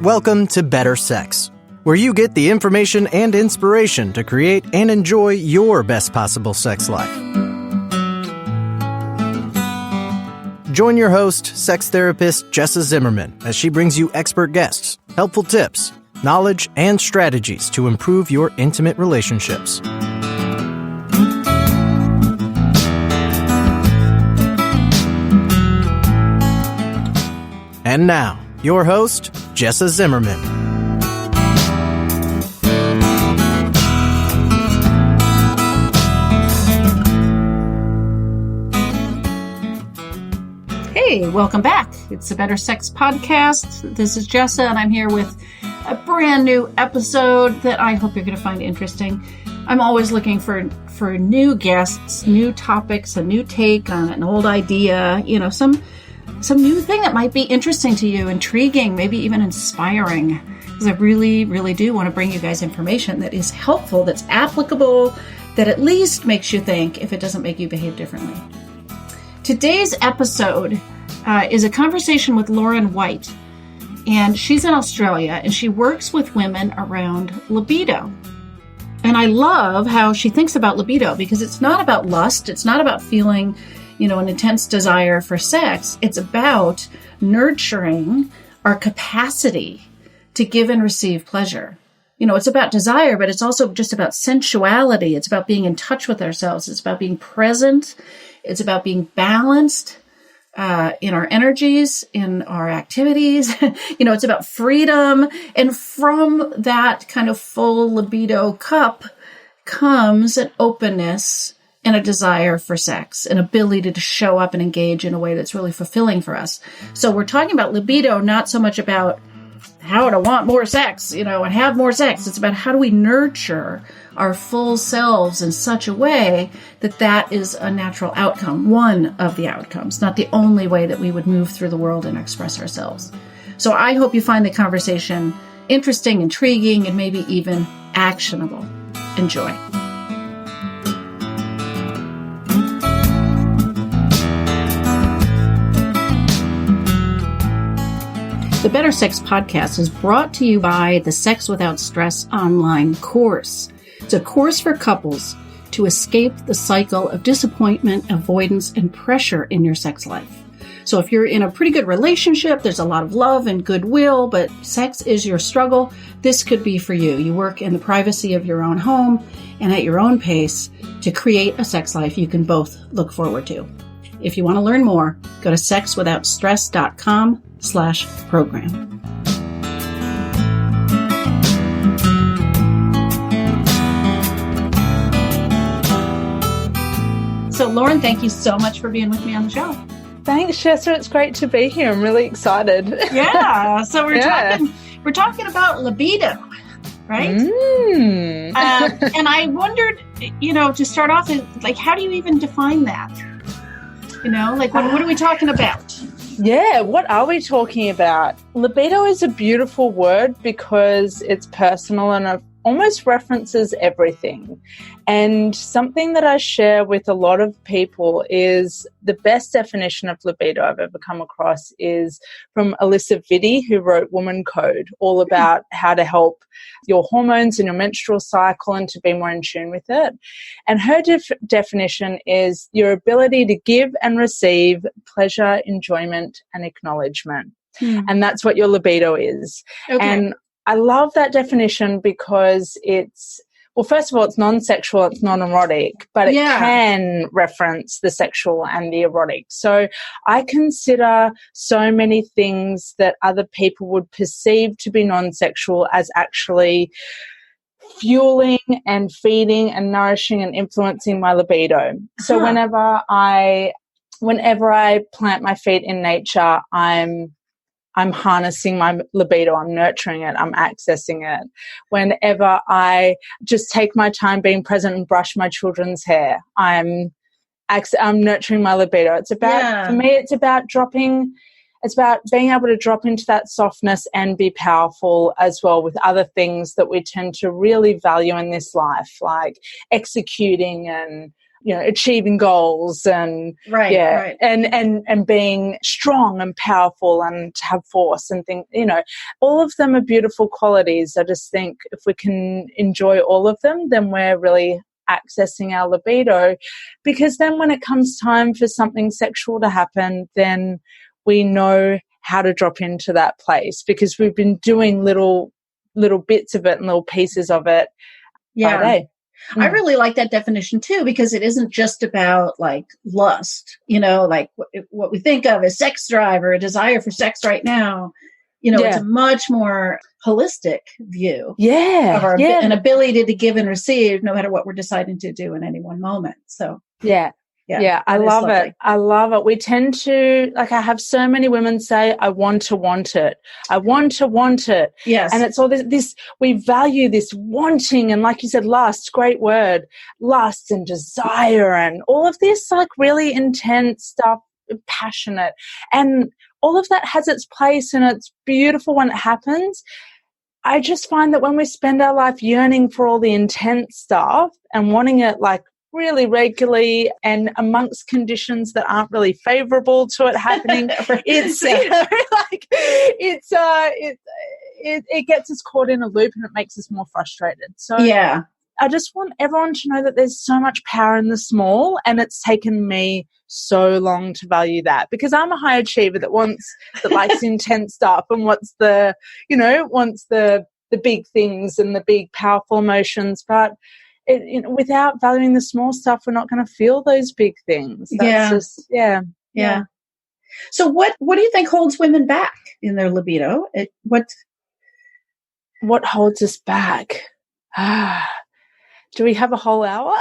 Welcome to Better Sex, where you get the information and inspiration to create and enjoy your best possible sex life. Join your host, sex therapist Jessa Zimmerman, as she brings you expert guests, helpful tips, knowledge, and strategies to improve your intimate relationships. And now, your host, Jessa Zimmerman. Hey, welcome back. It's the Better Sex Podcast. This is Jessa, and I'm here with a brand new episode that I hope you're going to find interesting. I'm always looking for new guests, new topics, a new take on an old idea, some new thing that might be interesting to you, intriguing, maybe even inspiring. Because I really, really do want to bring you guys information that is helpful, that's applicable, that at least makes you think if it doesn't make you behave differently. Today's episode is a conversation with Lauren White. And she's in Australia, and she works with women around libido. And I love how she thinks about libido, because it's not about lust. It's not about feeling an intense desire for sex. It's about nurturing our capacity to give and receive pleasure. It's about desire, but it's also just about sensuality. It's about being in touch with ourselves. It's about being present. It's about being balanced in our energies, in our activities. It's about freedom. And from that kind of full libido cup comes an openness and a desire for sex, an ability to show up and engage in a way that's really fulfilling for us. So we're talking about libido, not so much about how to want more sex, and have more sex. It's about how do we nurture our full selves in such a way that that is a natural outcome, one of the outcomes, not the only way that we would move through the world and express ourselves. So I hope you find the conversation interesting, intriguing, and maybe even actionable. Enjoy. The Better Sex Podcast is brought to you by the Sex Without Stress online course. It's a course for couples to escape the cycle of disappointment, avoidance, and pressure in your sex life. So if you're in a pretty good relationship, there's a lot of love and goodwill, but sex is your struggle, this could be for you. You work in the privacy of your own home and at your own pace to create a sex life you can both look forward to. If you want to learn more, go to sexwithoutstress.com/program. So Lauren, thank you so much for being with me on the show. Thanks, Jessa. It's great to be here. I'm really excited. Yeah. So we're talking about libido, right? And I wondered, to start off, how do you even define that? What are we talking about? Yeah, what are we talking about? Libido is a beautiful word because it's personal and it almost references everything. And something that I share with a lot of people is the best definition of libido I've ever come across is from Alisa Vitti, who wrote Woman Code, all about how to help your hormones and your menstrual cycle and to be more in tune with it. And her definition is your ability to give and receive pleasure, enjoyment, and acknowledgement. And that's what your libido is. Okay. And I love that definition because first of all, it's non-sexual, it's non-erotic, but it can reference the sexual and the erotic. So I consider so many things that other people would perceive to be non-sexual as actually fueling and feeding and nourishing and influencing my libido. So whenever I plant my feet in nature, I'm harnessing my libido, I'm nurturing it, I'm accessing it. Whenever I just take my time being present and brush my children's hair, I'm nurturing my libido. For me, it's about being able to drop into that softness and be powerful as well with other things that we tend to really value in this life, like executing and achieving goals and right. and being strong and powerful and to have force and things, all of them are beautiful qualities. I just think if we can enjoy all of them, then we're really accessing our libido, because then when it comes time for something sexual to happen, then we know how to drop into that place, because we've been doing little bits of it and little pieces of it by day. I really like that definition too, because it isn't just about like lust, like what we think of as sex drive or a desire for sex right now. It's a much more holistic view of our an ability to give and receive no matter what we're deciding to do in any one moment. So I love it. I love it. We tend to, I have so many women say, I want to want it. I want to want it. Yes. And it's all this, we value this wanting, and like you said, lust, great word, lust and desire and all of this like really intense stuff, passionate. And all of that has its place and it's beautiful when it happens. I just find that when we spend our life yearning for all the intense stuff and wanting it like really regularly and amongst conditions that aren't really favorable to it happening, it gets us caught in a loop and it makes us more frustrated. So I just want everyone to know that there's so much power in the small, and it's taken me so long to value that, because I'm a high achiever that likes intense stuff and wants the big things and the big powerful emotions, but without valuing the small stuff, we're not going to feel those big things. That's just. So what do you think holds women back in their libido? What holds us back? Do we have a whole hour?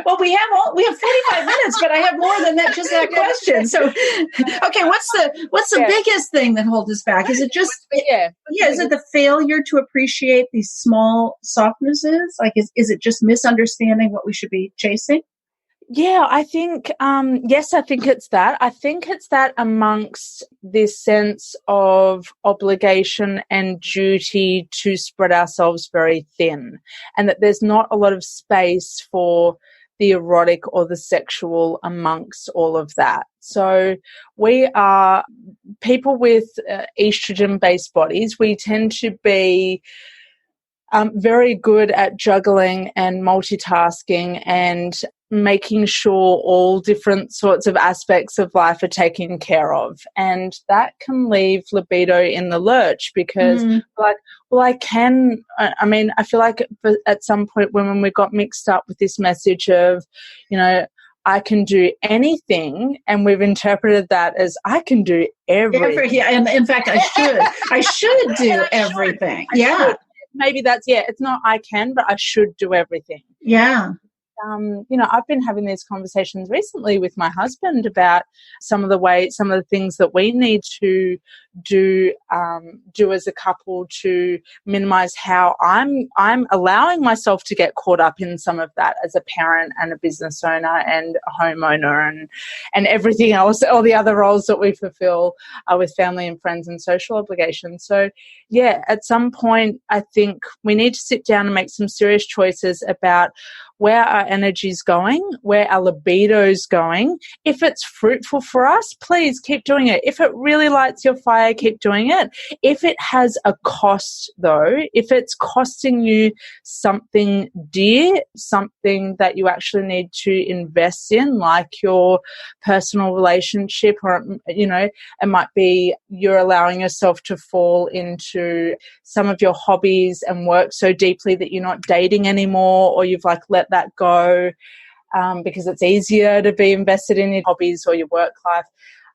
Well, we have 45 minutes, but I have more than that, just that question. So, okay, what's the biggest thing that holds us back? Is it just, is it the failure to appreciate these small softnesses? Like, is it just misunderstanding what we should be chasing? Yeah, I think, yes, I think it's that. I think it's that amongst this sense of obligation and duty to spread ourselves very thin, and that there's not a lot of space for the erotic or the sexual amongst all of that. So we are people with estrogen-based bodies. We tend to be very good at juggling and multitasking and making sure all different sorts of aspects of life are taken care of. And that can leave libido in the lurch, because I feel like at some point when we got mixed up with this message of, I can do anything, and we've interpreted that as I can do everything. And in fact, I should do everything. Yeah. Maybe that's, it's not I can, but I should do everything. Yeah. I've been having these conversations recently with my husband about some of the things that we need to do as a couple to minimize how I'm allowing myself to get caught up in some of that as a parent and a business owner and a homeowner and everything else, all the other roles that we fulfill with family and friends and social obligations. So at some point I think we need to sit down and make some serious choices about where our energy is going, where our libido is going. If it's fruitful for us, please keep doing it. If it really lights your fire, keep doing it. If it has a cost, though, if it's costing you something dear, something that you actually need to invest in, like your personal relationship, or, it might be you're allowing yourself to fall into some of your hobbies and work so deeply that you're not dating anymore, or you've let that go because it's easier to be invested in your hobbies or your work life.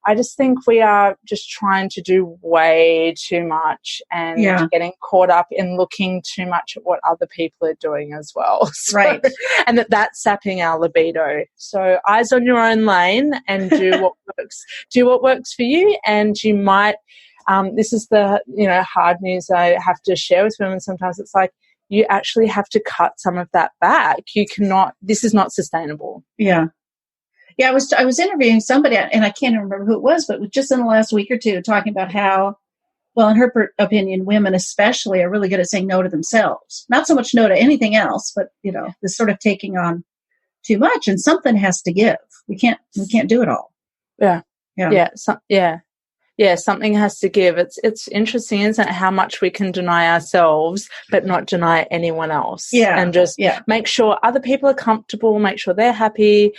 I just think we are just trying to do way too much and getting caught up in looking too much at what other people are doing as well. So, right. And that's sapping our libido. So eyes on your own lane and do what works. Do what works for you, and you might, this is the, hard news I have to share with women sometimes. It's like, you actually have to cut some of that back. This is not sustainable. Yeah. Yeah. I was interviewing somebody, and I can't remember who it was, but just in the last week or two, talking about how well, in her opinion, women especially are really good at saying no to themselves. Not so much no to anything else, but, this sort of taking on too much, and something has to give. We can't do it all. Yeah. Something has to give. It's interesting, isn't it, how much we can deny ourselves but not deny anyone else. And just make sure other people are comfortable, make sure they're happy,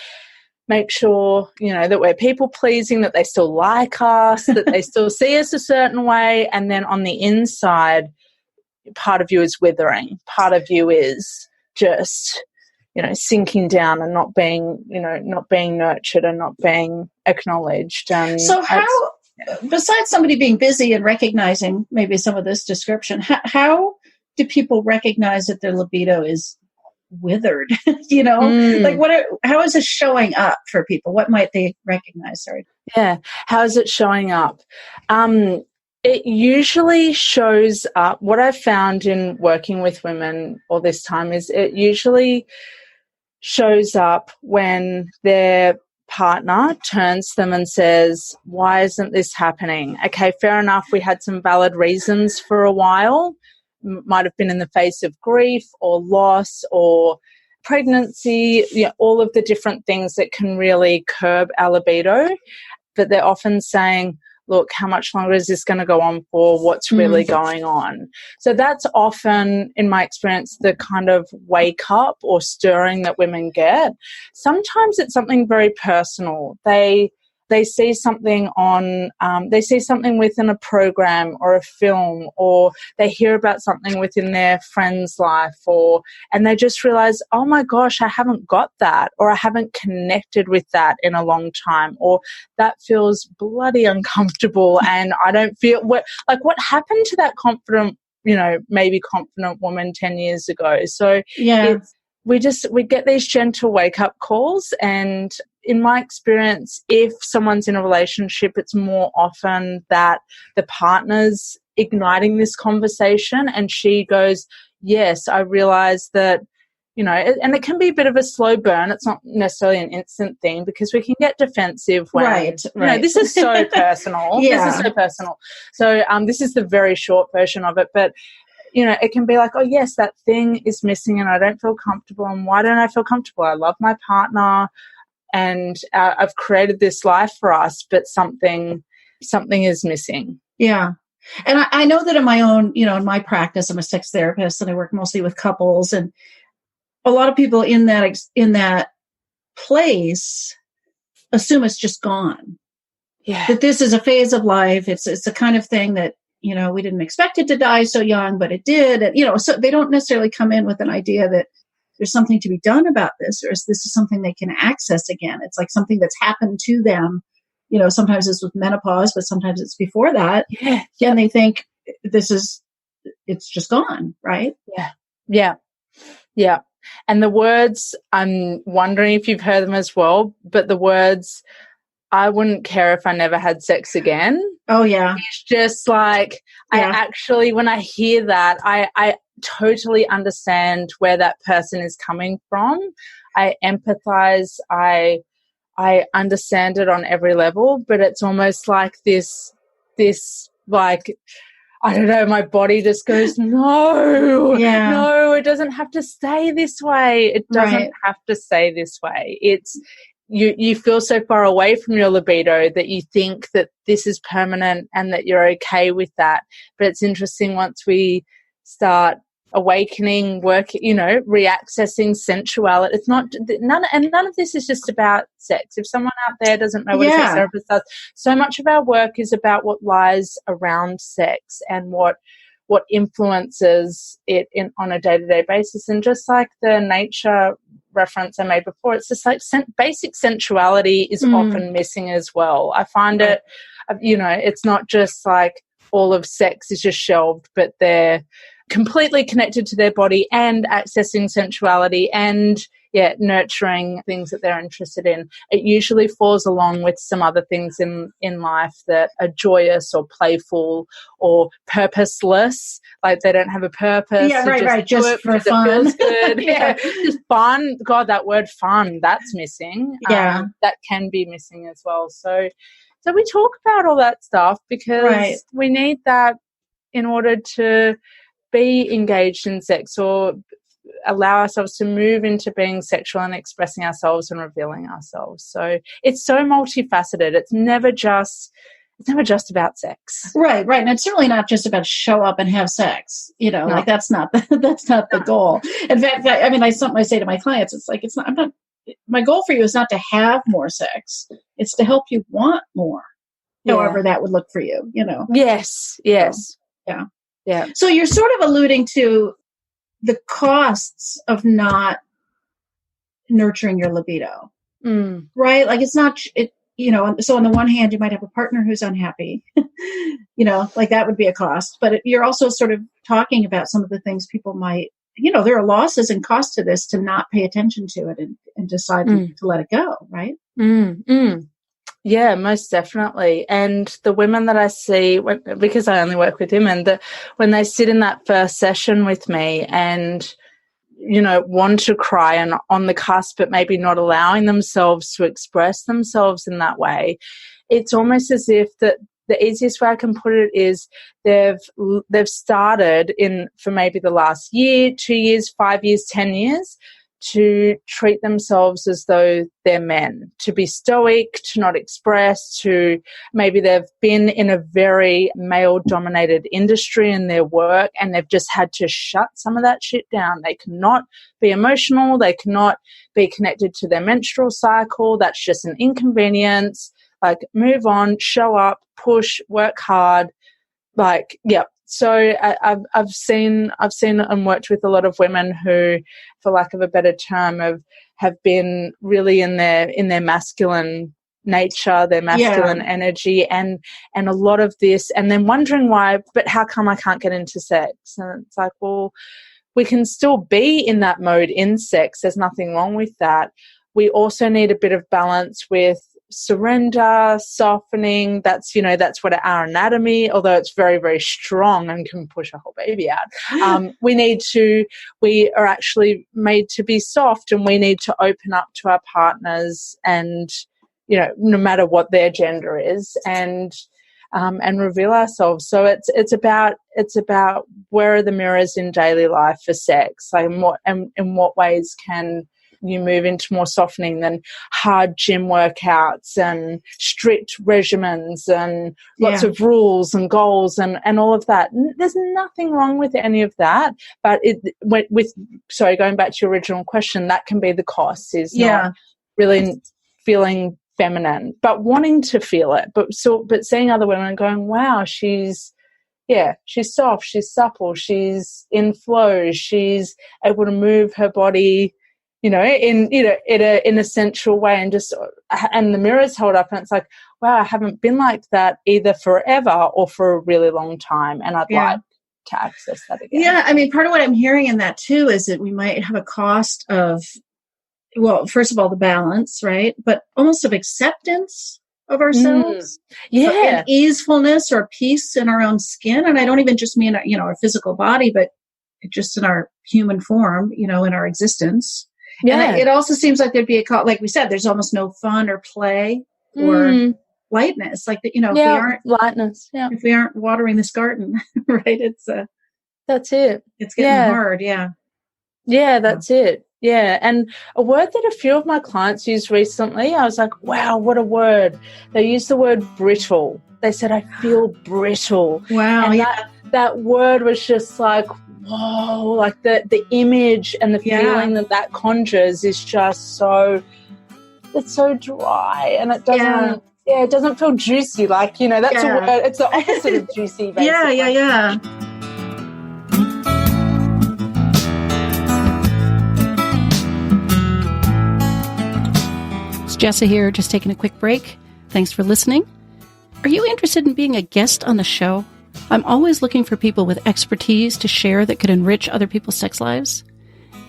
make sure, that we're people pleasing, that they still like us, that they still see us a certain way. And then on the inside, part of you is withering. Part of you is just, sinking down and not being nurtured and not being acknowledged. And so besides somebody being busy and recognizing maybe some of this description, how do people recognize that their libido is withered? How is it showing up for people? What might they recognize? Sorry. Yeah. How is it showing up? It usually shows up. What I've found in working with women all this time is it usually shows up when their partner turns to them and says, why isn't this happening? Okay, fair enough. We had some valid reasons for a while. Might have been in the face of grief or loss or pregnancy, all of the different things that can really curb our libido. But they're often saying, look, how much longer is this going to go on for? What's really going on? So that's often, in my experience, the kind of wake up or stirring that women get. Sometimes it's something very personal. They see something they see something within a program or a film, or they hear about something within their friend's life, and they just realize, oh my gosh, I haven't got that, or I haven't connected with that in a long time, or that feels bloody uncomfortable, and I don't feel what happened to that confident, maybe confident woman 10 years ago. So we get these gentle wake up calls, and in my experience, if someone's in a relationship, it's more often that the partner's igniting this conversation and she goes, yes, I realize that, and it can be a bit of a slow burn. It's not necessarily an instant thing because we can get defensive when, right. This is so personal. This is so personal. So this is the very short version of it. But, it can be like, oh, yes, that thing is missing and I don't feel comfortable. And why don't I feel comfortable? I love my partner. And I've created this life for us, but something is missing. Yeah. And I know that in my own, in my practice, I'm a sex therapist and I work mostly with couples, and a lot of people in that place assume it's just gone. Yeah. That this is a phase of life. It's the kind of thing that, we didn't expect it to die so young, but it did. And, so they don't necessarily come in with an idea that there's something to be done about this, or this is something they can access again. It's like something that's happened to them. Sometimes it's with menopause, but sometimes it's before that. Yeah. And they think it's just gone, right? Yeah. Yeah. Yeah. And the words, I'm wondering if you've heard them as well, but the words, I wouldn't care if I never had sex again. Oh, yeah. It's just like, I actually, when I hear that, I totally understand where that person is coming from. I empathize. I understand it on every level, but it's almost like this like, I don't know, my body just goes, no, it doesn't have to stay this way. It doesn't have to stay this way. It's, you feel so far away from your libido that you think that this is permanent and that you're okay with that. But it's interesting once we start awakening, reaccessing sensuality. It's not none of this is just about sex. If someone out there doesn't know what a sex therapist does, so much of our work is about what lies around sex and what influences it on a day-to-day basis. And just like the nature reference I made before, it's just like basic sensuality is often missing as well. I find it, it's not just like all of sex is just shelved, but they're completely connected to their body and accessing sensuality and nurturing things that they're interested in. It usually falls along with some other things in life that are joyous or playful or purposeless, like they don't have a purpose. Yeah, right. Just for fun. It feels good. Just fun. God, that word fun, that's missing. Yeah. That can be missing as well. So we talk about all that stuff because we need that in order to be engaged in sex or allow ourselves to move into being sexual and expressing ourselves and revealing ourselves. So it's so multifaceted. It's never just about sex. Right. And it's certainly not just about show up and have sex. No. Like that's not the goal. In fact, I mean, something I say to my clients, it's not, my goal for you is not to have more sex. It's to help you want more, however that would look for you, Yes. So, yeah. So you're sort of alluding to the costs of not nurturing your libido, right? Like it's not, so on the one hand, you might have a partner who's unhappy, like that would be a cost, but you're also sort of talking about some of the things people might, there are losses and costs to this to not pay attention to it and decide to let it go, right? Yeah, most definitely. And the women that I see, because I only work with women, when they sit in that first session with me and, want to cry and on the cusp, but maybe not allowing themselves to express themselves in that way, it's almost as if the easiest way I can put it is they've started for maybe the last year, 2 years, 5 years, 10 years, to treat themselves as though they're men, to be stoic, to not express, to maybe they've been in a very male-dominated industry in their work and they've just had to shut some of that shit down. They cannot be emotional. They cannot be connected to their menstrual cycle. That's just an inconvenience. Like, move on, show up, push, work hard. So I've seen and worked with a lot of women who, for lack of a better term, have been really in their masculine nature, their masculine energy, and a lot of this, and then wondering why, but how come I can't get into sex? And it's like, well, we can still be in that mode in sex. There's nothing wrong with that. We also need a bit of balance with surrender, softening. That's what our anatomy, although it's very, very strong and can push a whole baby out. We are actually made to be soft, and we need to open up to our partners, and no matter what their gender is, and reveal ourselves. So it's about where are the mirrors in daily life for sex, like in what ways can you move into more softening than hard gym workouts and strict regimens and lots of rules and goals and all of that. There's nothing wrong with any of that, but going back to your original question, that can be the cost, is not really feeling feminine, but wanting to feel it, but seeing other women and going, wow, she's soft, she's supple, she's in flow, she's able to move her body in a sensual way, and the mirrors hold up, and it's like, wow, I haven't been like that either forever or for a really long time, and I'd like to access that again. Yeah, I mean, part of what I'm hearing in that too is that we might have a cost of, well, first of all, the balance, right? But almost of acceptance of ourselves, and easefulness or peace in our own skin, and I don't even just mean our physical body, but just in our human form, in our existence. Yeah. And it also seems like there'd be like we said, there's almost no fun or play or lightness. Like that, if we aren't lightness, if we aren't watering this garden, right? That's it. It's getting hard. Yeah. Yeah, that's it. Yeah. And a word that a few of my clients used recently, I was like, wow, what a word. They used the word brittle. They said, I feel brittle. Wow. And that word was just like, whoa, like the image and the feeling that conjures is just it's so dry, and it doesn't it doesn't feel juicy, like that's a word, it's the opposite of juicy, basically. yeah It's Jessa here, just taking a quick break. Thanks for listening. Are you interested in being a guest on the show? I'm always looking for people with expertise to share that could enrich other people's sex lives.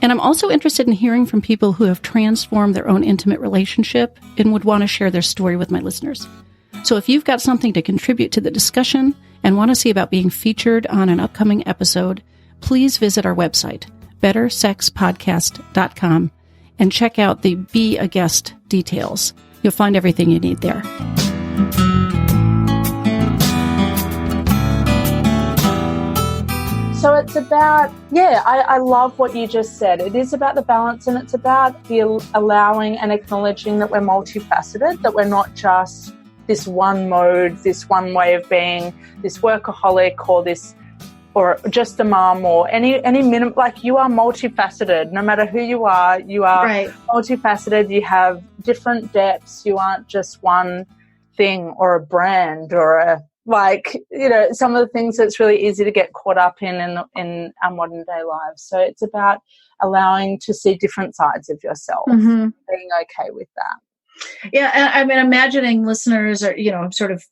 And I'm also interested in hearing from people who have transformed their own intimate relationship and would want to share their story with my listeners. So if you've got something to contribute to the discussion and want to see about being featured on an upcoming episode, please visit our website, bettersexpodcast.com, and check out the Be a Guest details. You'll find everything you need there. So it's about, I love what you just said. It is about the balance, and it's about the allowing and acknowledging that we're multifaceted, that we're not just this one mode, this one way of being, this workaholic or just a mom or any minimum. Like, you are multifaceted. No matter who you are right. multifaceted. You have different depths. You aren't just one thing or a brand or some of the things that's really easy to get caught up in our modern day lives. So it's about allowing to see different sides of yourself, being okay with that. Yeah. And I mean, imagining listeners or, I'm sort of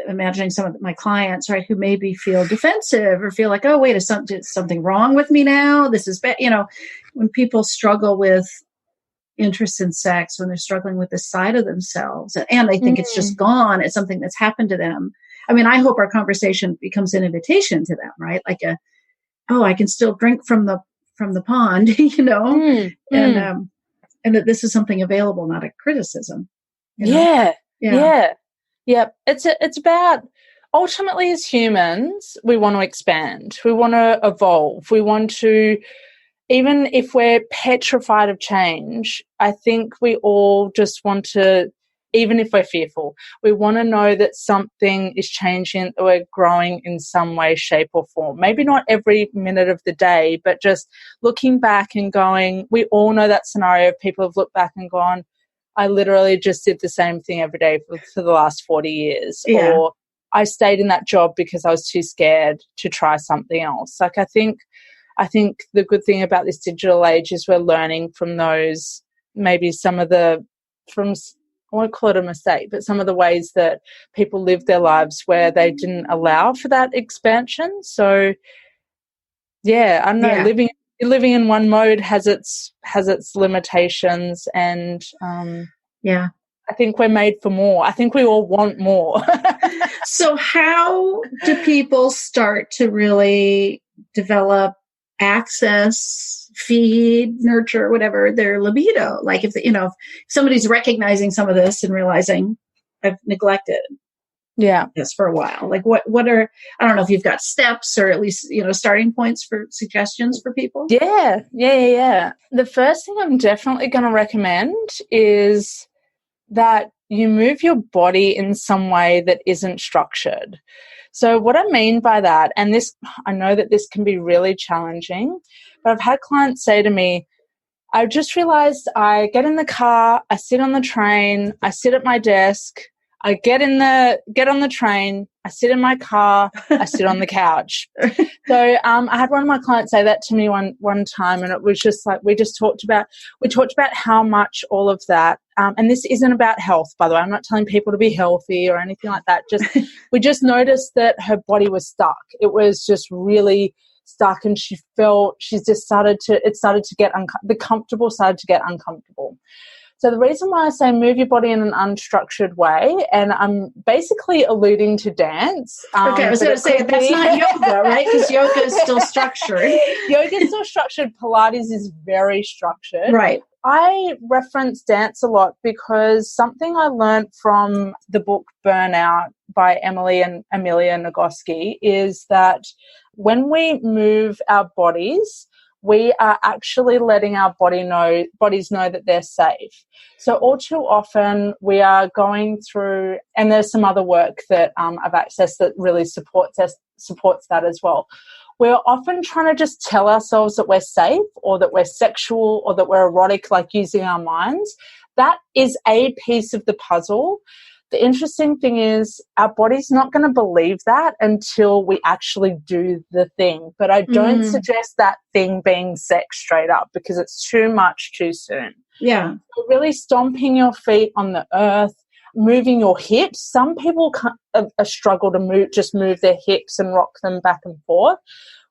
imagining some of my clients, right, who maybe feel defensive or feel like, oh, wait, is something wrong with me now? This is bad. When people struggle with interest in sex, when they're struggling with this side of themselves and they think it's just gone, it's something that's happened to them. I mean, I hope our conversation becomes an invitation to them, right? Like I can still drink from the pond, and that this is something available, not a criticism. Yeah. It's about, ultimately, as humans, we want to expand, we want to evolve, we want to, even if we're petrified of change, I think we all just want to, even if we're fearful, we want to know that something is changing, that we're growing in some way, shape or form. Maybe not every minute of the day, but just looking back and going, we all know that scenario of people have looked back and gone, I literally just did the same thing every day for the last 40 years. Yeah. Or I stayed in that job because I was too scared to try something else. Like, I think the good thing about this digital age is we're learning from those, maybe I won't call it a mistake, but some of the ways that people live their lives where they didn't allow for that expansion. So, I don't know, living in one mode has its limitations, and I think we're made for more. I think we all want more. So how do people start to really develop, access, feed, nurture, whatever, their libido? Like, if somebody's recognizing some of this and realizing I've neglected this for a while, like what are, I don't know if you've got steps or at least, starting points for suggestions for people. Yeah. The first thing I'm definitely going to recommend is that you move your body in some way that isn't structured. So what I mean by that, and this, I know that this can be really challenging, but I've had clients say to me, I just realized I get in the car, I sit on the train, I sit at my desk, I get on the train, I sit in my car, I sit on the couch. So I had one of my clients say that to me one time, and it was just like we talked about how much all of that, and this isn't about health, by the way. I'm not telling people to be healthy or anything like that. We just noticed that her body was stuck. It was just really stuck, and the comfortable started to get uncomfortable. So the reason why I say move your body in an unstructured way, and I'm basically alluding to dance. Okay, I was going to say, that's not yoga, right? Because yoga is still structured. Yoga is still structured. Pilates is very structured. Right. I reference dance a lot because something I learned from the book Burnout by Emily and Amelia Nagoski is that when we move our bodies, we are actually letting our bodies know that they're safe. So all too often we are going through, and there's some other work that I've accessed that really supports that as well. We're often trying to just tell ourselves that we're safe or that we're sexual or that we're erotic, like using our minds. That is a piece of the puzzle. The interesting thing is our body's not going to believe that until we actually do the thing. But I don't suggest that thing being sex straight up because it's too much too soon. Yeah. So really stomping your feet on the earth, moving your hips. Some people struggle to move their hips and rock them back and forth.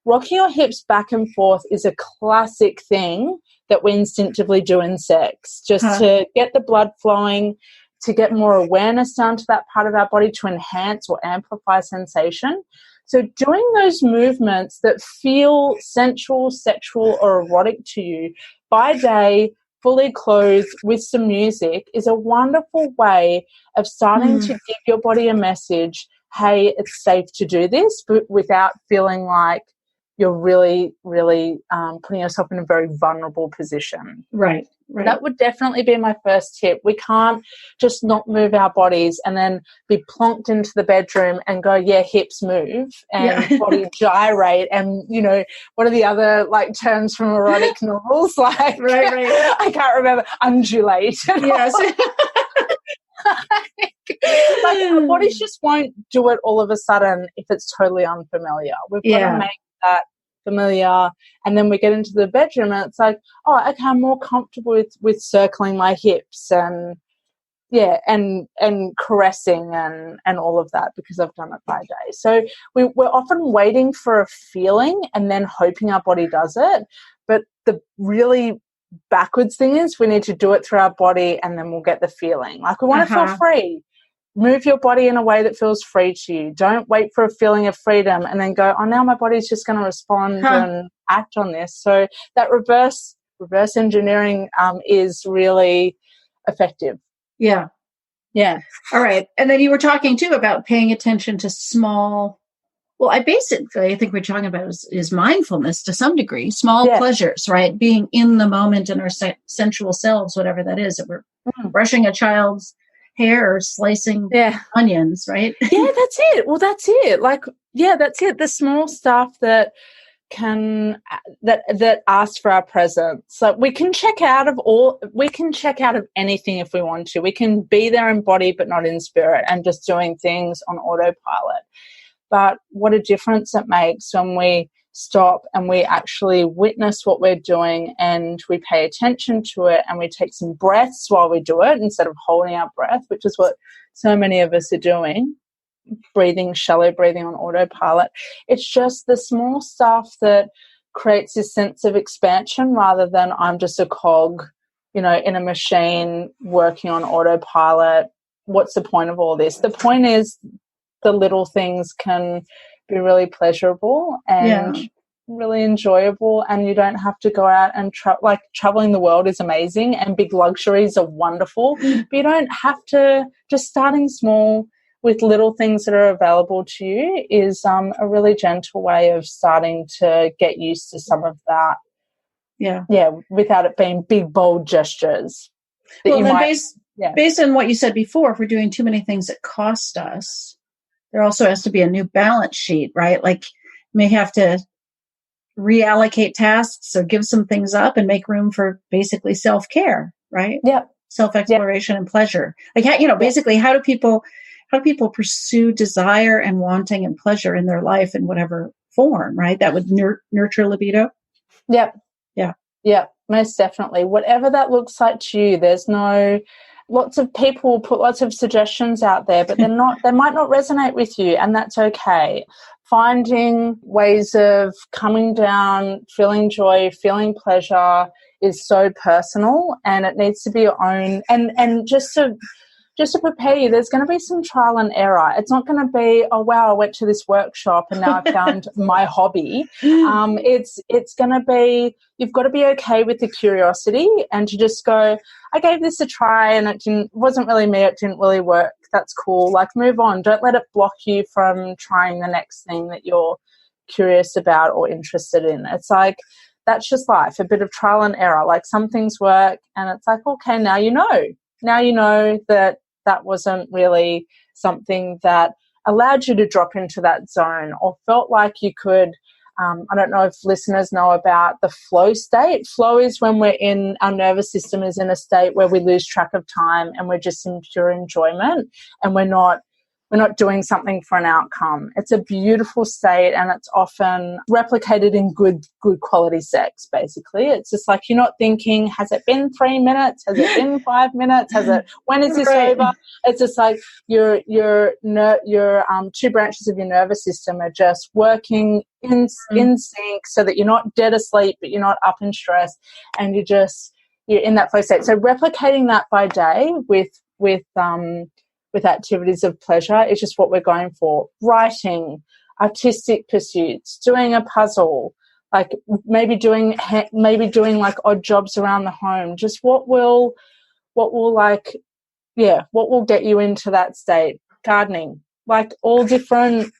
Rocking your hips back and forth is a classic thing that we instinctively do in sex, just to get the blood flowing, to get more awareness down to that part of our body, to enhance or amplify sensation. So doing those movements that feel sensual, sexual, or erotic to you by day, fully clothed with some music, is a wonderful way of starting to give your body a message, hey, it's safe to do this, but without feeling like you're really, really putting yourself in a very vulnerable position. Right. That would definitely be my first tip. We can't just not move our bodies and then be plonked into the bedroom and go, yeah, hips move and body gyrate and, you know, what are the other like terms from erotic novels? Like, right. I can't remember, undulate. Yes. Like our bodies just won't do it all of a sudden if it's totally unfamiliar. We've got to make that familiar, and then we get into the bedroom and it's like, oh, okay, I'm more comfortable with circling my hips and and caressing and all of that because I've done it by day. So we're often waiting for a feeling and then hoping our body does it, but the really backwards thing is we need to do it through our body and then we'll get the feeling. Like we want to feel free. Move your body in a way that feels free to you. Don't wait for a feeling of freedom and then go, oh, now my body's just going to respond and act on this. So that reverse engineering is really effective. Yeah. All right. And then you were talking too about paying attention to small, I think we're talking about is mindfulness to some degree, small pleasures, right? Being in the moment in our sensual selves, whatever that is, that we're brushing a child's hair or slicing onions, right? Yeah, that's it. Well, that's it. Like, yeah, that's it. The small stuff that asks for our presence. So we can check out of anything if we want to. We can be there in body but not in spirit and just doing things on autopilot. But what a difference it makes when we stop and we actually witness what we're doing and we pay attention to it and we take some breaths while we do it instead of holding our breath, which is what so many of us are doing, shallow breathing on autopilot. It's just the small stuff that creates this sense of expansion rather than I'm just a cog, you know, in a machine working on autopilot. What's the point of all this? The point is the little things can be really pleasurable and really enjoyable, and you don't have to go out and traveling the world is amazing and big luxuries are wonderful, but you don't have to. Just starting small with little things that are available to you is a really gentle way of starting to get used to some of that. Without it being big bold gestures. Based on what you said before, if we're doing too many things that cost us, there also has to be a new balance sheet, right? Like you may have to reallocate tasks or give some things up and make room for basically self-care, right? Yep. Self-exploration and pleasure. Like, basically how do people pursue desire and wanting and pleasure in their life in whatever form, right? That would nurture libido. Yep. Yeah. Yeah, most definitely. Whatever that looks like to you, lots of people put lots of suggestions out there, but they might not resonate with you, and that's okay. Finding ways of coming down, feeling joy, feeling pleasure is so personal, and it needs to be your own. And just to prepare you, there's going to be some trial and error. It's not going to be, oh, wow, I went to this workshop and now I found my hobby. It's going to be, you've got to be okay with the curiosity and to just go, I gave this a try and it wasn't really me. It didn't really work. That's cool. Like, move on. Don't let it block you from trying the next thing that you're curious about or interested in. It's like, that's just life, a bit of trial and error. Like, some things work and it's like, okay, now you know. Now you know that wasn't really something that allowed you to drop into that zone or felt like you could. I don't know if listeners know about the flow state. Flow is when our nervous system is in a state where we lose track of time and we're just in pure enjoyment and we're not doing something for an outcome. It's a beautiful state and it's often replicated in good quality sex, basically. It's just like you're not thinking, has it been 3 minutes? Has it been 5 minutes? When is this over? It's just like your two branches of your nervous system are just working in sync so that you're not dead asleep, but you're not up in stress and you're in that flow state. So replicating that by day with activities of pleasure is just what we're going for. Writing, artistic pursuits, doing a puzzle, like maybe doing like odd jobs around the home. Just what will get you into that state. Gardening, like all different,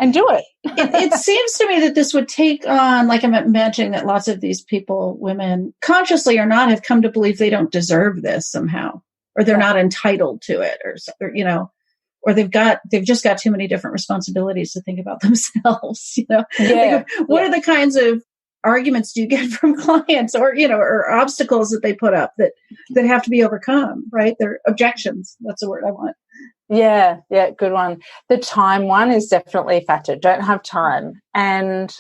and do it. It seems to me that this would take on, like, I'm imagining that lots of these people, women, consciously or not, have come to believe they don't deserve this somehow, or they're not entitled to it, or or they've just got too many different responsibilities to think about themselves. Like, what are the kinds of arguments do you get from clients, or or obstacles that they put up that have to be overcome? Right, they're objections. That's the word I want. Yeah, good one. The time one is definitely a factor. Don't have time. And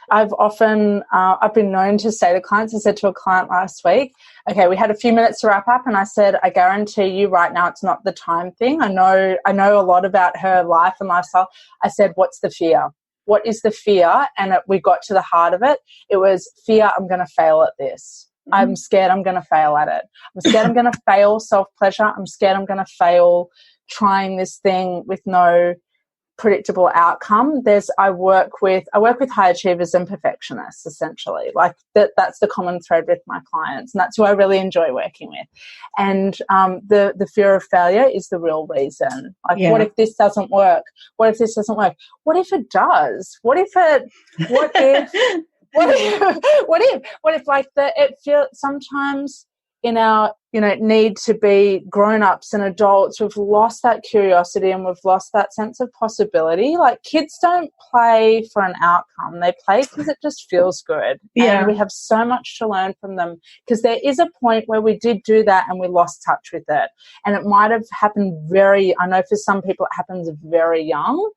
I've often, I've been known to say to clients, I said to a client last week, okay, we had a few minutes to wrap up, and I said, I guarantee you right now it's not the time thing. I know a lot about her life and lifestyle. I said, what's the fear? What is the fear? And we got to the heart of it. It was fear, I'm going to fail at this. I'm scared I'm going to fail at it. I'm scared I'm going to fail self-pleasure. I'm scared I'm going to fail trying this thing with no predictable outcome. I work with high achievers and perfectionists, essentially. Like that's the common thread with my clients, and that's who I really enjoy working with. And the fear of failure is the real reason. Like, what if this doesn't work? What if this doesn't work? What if it does? What if like it feels sometimes in our need to be grown-ups and adults, we've lost that curiosity and we've lost that sense of possibility. Like, kids don't play for an outcome. They play because it just feels good. Yeah. And we have so much to learn from them, because there is a point where we did do that and we lost touch with it. And it might have happened I know for some people it happens very young.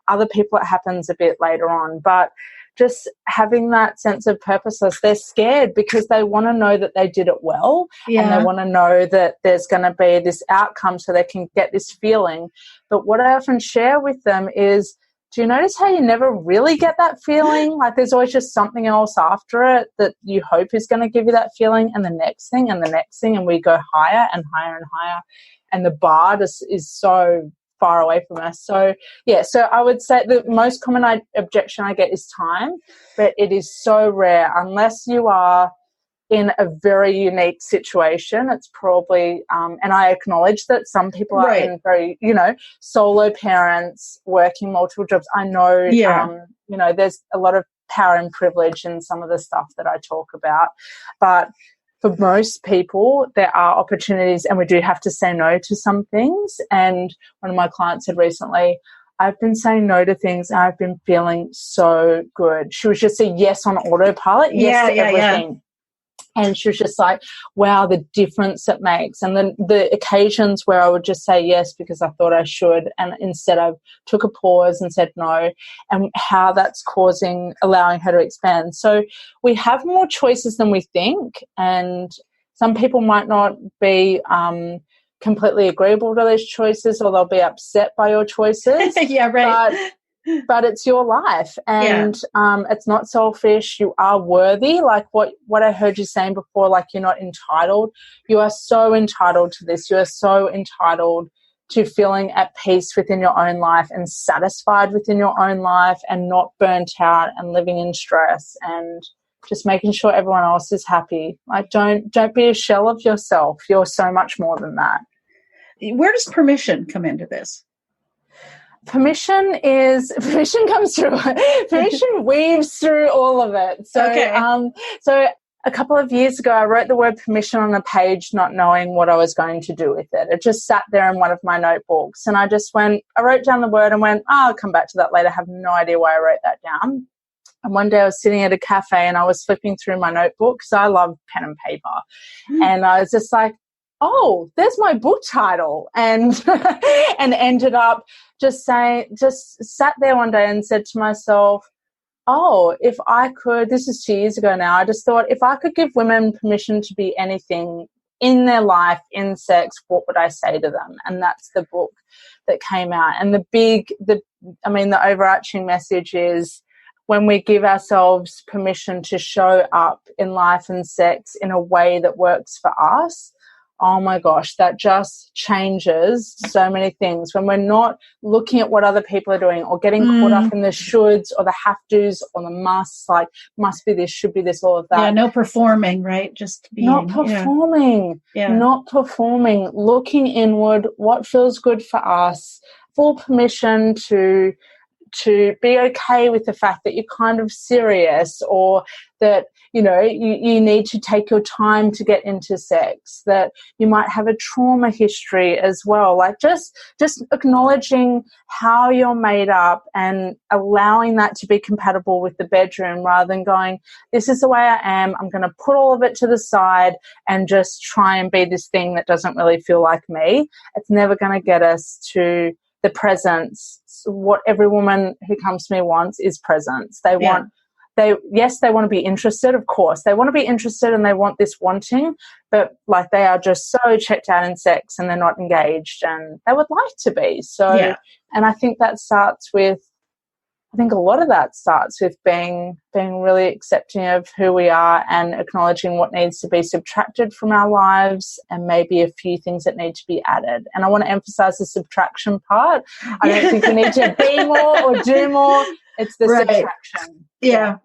Other people it happens a bit later on. But just having that sense of purposeless, they're scared because they want to know that they did it well, and they want to know that there's going to be this outcome so they can get this feeling. But what I often share with them is, do you notice how you never really get that feeling? Like, there's always just something else after it that you hope is going to give you that feeling, and the next thing and the next thing, and we go higher and higher and higher, and the bar is so far away from us. So I would say the most common objection I get is time, but it is so rare unless you are in a very unique situation. It's probably and I acknowledge that some people are in very solo parents working multiple jobs. I know there's a lot of power and privilege in some of the stuff that I talk about, but for most people, there are opportunities, and we do have to say no to some things. And one of my clients said recently, I've been saying no to things and I've been feeling so good. She was just a yes on autopilot, yes to everything. Yeah. And she was just like, wow, the difference it makes. And then the occasions where I would just say yes because I thought I should, and instead I took a pause and said no, and how that's allowing her to expand. So we have more choices than we think, and some people might not be completely agreeable to those choices, or they'll be upset by your choices. Yeah, right. But it's your life, and it's not selfish. You are worthy. Like what I heard you saying before, like, you're not entitled. You are so entitled to this. You are so entitled to feeling at peace within your own life and satisfied within your own life, and not burnt out and living in stress, and just making sure everyone else is happy. Like, don't be a shell of yourself. You're so much more than that. Where does permission come into this? Permission comes through. Permission weaves through all of it. So, so a couple of years ago, I wrote the word permission on a page, not knowing what I was going to do with it. It just sat there in one of my notebooks, and I wrote down the word and went, I'll come back to that later. I have no idea why I wrote that down. And one day I was sitting at a cafe and I was flipping through my notebook, because I love pen and paper, and I was just like, oh, there's my book title, and and ended up just sat there one day and said to myself, oh, if I could, this is 2 years ago now, I just thought, if I could give women permission to be anything in their life, in sex, what would I say to them? And that's the book that came out. And the overarching message is, when we give ourselves permission to show up in life and sex in a way that works for us, oh my gosh, that just changes so many things. When we're not looking at what other people are doing, or getting caught up in the shoulds or the have-tos or the musts, like must be this, should be this, all of that. Yeah, no performing, right? Just being. Not performing. Yeah. Not performing. Looking inward, what feels good for us, full permission to to be okay with the fact that you're kind of serious, or that, you need to take your time to get into sex, that you might have a trauma history as well. Like just acknowledging how you're made up and allowing that to be compatible with the bedroom, rather than going, this is the way I am, I'm going to put all of it to the side and just try and be this thing that doesn't really feel like me. It's never going to get us to the presence. What every woman who comes to me wants is presence. They want to be interested, of course. They want to be interested and they want this wanting, but like they are just so checked out in sex and they're not engaged, and they would like to be. So, and I think a lot of that starts with being really accepting of who we are and acknowledging what needs to be subtracted from our lives, and maybe a few things that need to be added. And I want to emphasize the subtraction part. I don't think we need to be more or do more. It's the subtraction. Yeah.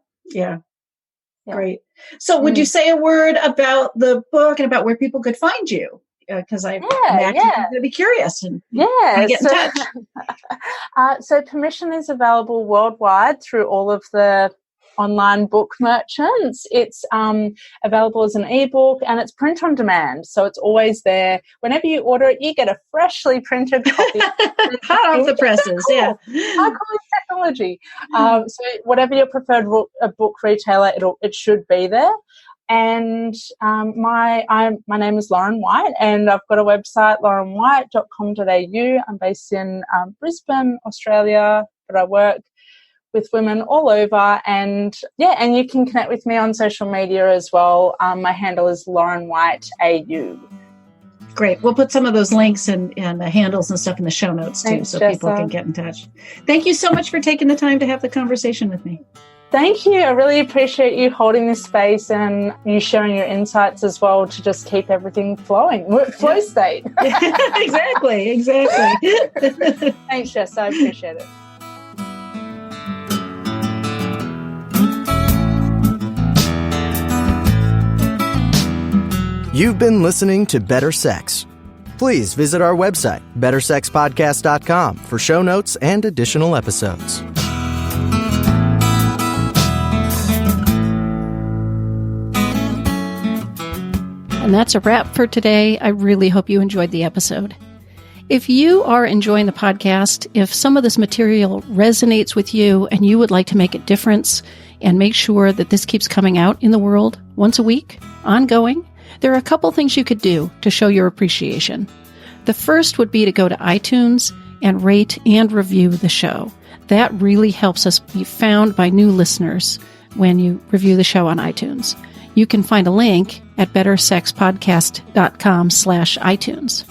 Great. So would you say a word about the book and about where people could find you? Because I'm going to be curious and get in touch. So Permission is available worldwide through all of the online book merchants. It's available as an ebook, and it's print on demand, so it's always there. Whenever you order it, you get a freshly printed copy. Hot off the presses. Cool. I call it technology. So whatever your preferred book retailer, it should be there. And my name is Lauren White, and I've got a website, laurenwhite.com.au. I'm based in Brisbane, Australia, but I work with women all over. And you can connect with me on social media as well. My handle is Lauren White AU. Great. We'll put some of those links and the handles and stuff in the show notes too. Thanks, so Jessa. People can get in touch. Thank you so much for taking the time to have the conversation with me. Thank you. I really appreciate you holding this space and you sharing your insights as well to just keep everything flowing. We're at flow state. Exactly. Thanks, Jess. I appreciate it. You've been listening to Better Sex. Please visit our website, bettersexpodcast.com, for show notes and additional episodes. And that's a wrap for today. I really hope you enjoyed the episode. If you are enjoying the podcast, if some of this material resonates with you and you would like to make a difference and make sure that this keeps coming out in the world once a week, ongoing, there are a couple things you could do to show your appreciation. The first would be to go to iTunes and rate and review the show. That really helps us be found by new listeners when you review the show on iTunes. You can find a link at bettersexpodcast.com/iTunes.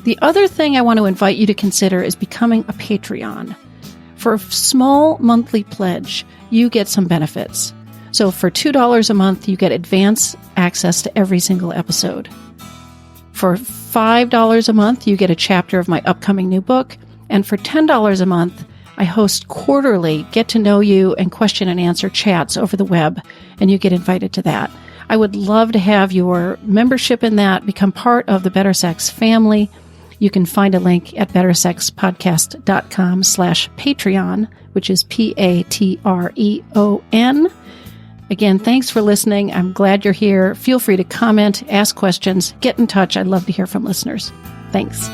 The other thing I want to invite you to consider is becoming a Patreon. For a small monthly pledge, you get some benefits. So for $2 a month, you get advance access to every single episode. For $5 a month, you get a chapter of my upcoming new book. And for $10 a month, I host quarterly get-to-know-you and question-and-answer chats over the web, and you get invited to that. I would love to have your membership in that, become part of the Better Sex family. You can find a link at bettersexpodcast.com/Patreon, which is Patreon. Again, thanks for listening. I'm glad you're here. Feel free to comment, ask questions, get in touch. I'd love to hear from listeners. Thanks.